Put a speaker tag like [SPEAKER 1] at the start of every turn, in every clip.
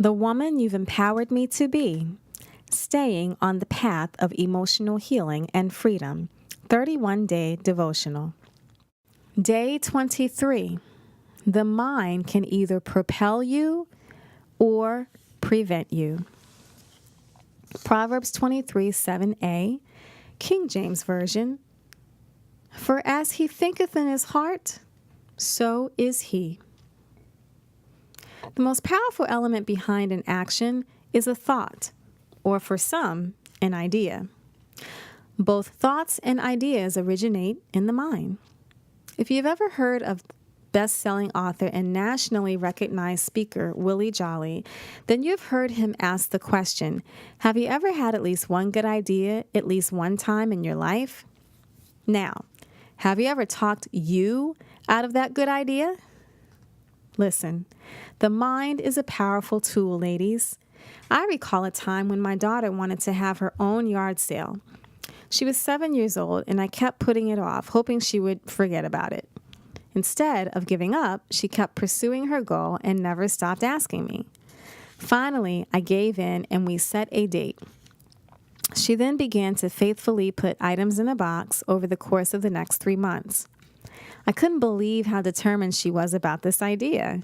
[SPEAKER 1] the woman you've empowered me to be, staying on the path of emotional healing and freedom. 31-day devotional. Day 23. The mind can either propel you or prevent you. Proverbs 23:7a, King James Version. For as he thinketh in his heart, so is he. The most powerful element behind an action is a thought, or for some, an idea. Both thoughts and ideas originate in the mind. If you've ever heard of best-selling author and nationally recognized speaker Willie Jolly, then you've heard him ask the question, have you ever had at least one good idea at least one time in your life? Now, have you ever talked you out of that good idea? Listen, the mind is a powerful tool, ladies. I recall a time when my daughter wanted to have her own yard sale. She was 7 years old, and I kept putting it off, hoping she would forget about it. Instead of giving up, she kept pursuing her goal and never stopped asking me. Finally, I gave in, and we set a date. She then began to faithfully put items in a box over the course of the next 3 months. I couldn't believe how determined she was about this idea.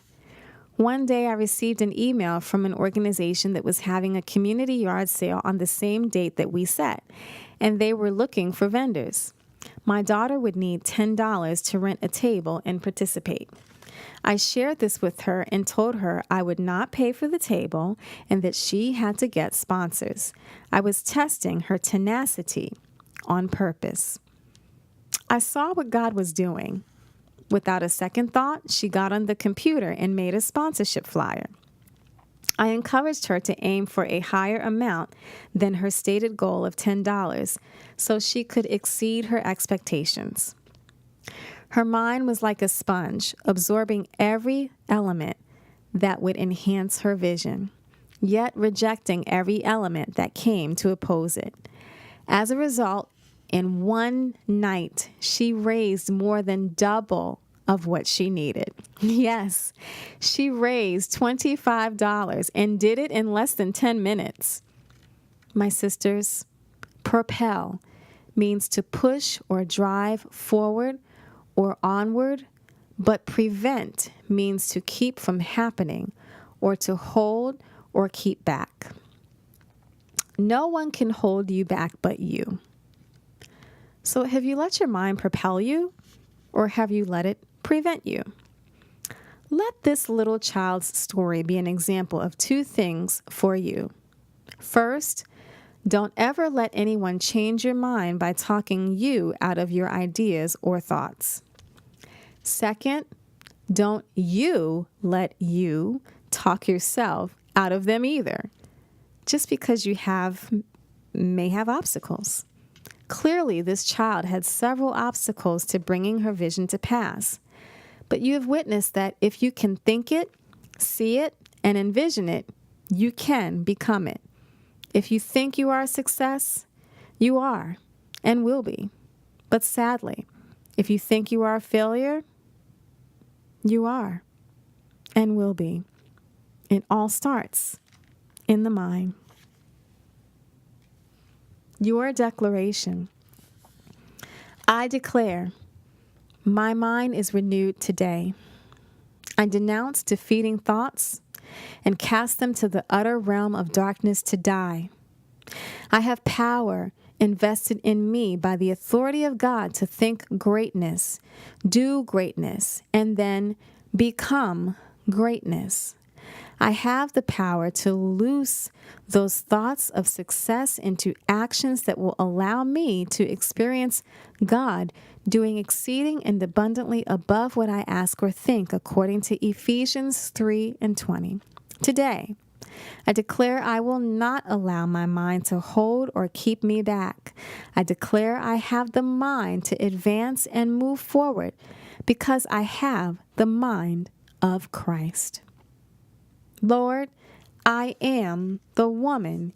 [SPEAKER 1] One day, I received an email from an organization that was having a community yard sale on the same date that we set, and they were looking for vendors. My daughter would need $10 to rent a table and participate. I shared this with her and told her I would not pay for the table and that she had to get sponsors. I was testing her tenacity on purpose. I saw what God was doing. Without a second thought, she got on the computer and made a sponsorship flyer. I encouraged her to aim for a higher amount than her stated goal of $10 so she could exceed her expectations. Her mind was like a sponge, absorbing every element that would enhance her vision, yet rejecting every element that came to oppose it. As a result, in one night, she raised more than double of what she needed. Yes, she raised $25 and did it in less than 10 minutes. My sisters, Propel means to push or drive forward or onward, but prevent means to keep from happening or to hold or keep back. No one can hold you back but you. So have you let your mind propel you, or have you let it prevent you? Let this little child's story be an example of 2 things for you. First, don't ever let anyone change your mind by talking you out of your ideas or thoughts. Second, don't you let you talk yourself out of them either, just because you may have obstacles. Clearly, this child had several obstacles to bringing her vision to pass. But you have witnessed that if you can think it, see it, and envision it, you can become it. If you think you are a success, you are and will be. But sadly, if you think you are a failure, you are and will be. It all starts in the mind. Your declaration. I declare, my mind is renewed today. I denounce defeating thoughts and cast them to the utter realm of darkness to die. I have power invested in me by the authority of God to think greatness, do greatness, and then become greatness. I have the power to loose those thoughts of success into actions that will allow me to experience God doing exceeding and abundantly above what I ask or think, according to Ephesians 3:20. Today, I declare I will not allow my mind to hold or keep me back. I declare I have the mind to advance and move forward because I have the mind of Christ. Lord, I am the woman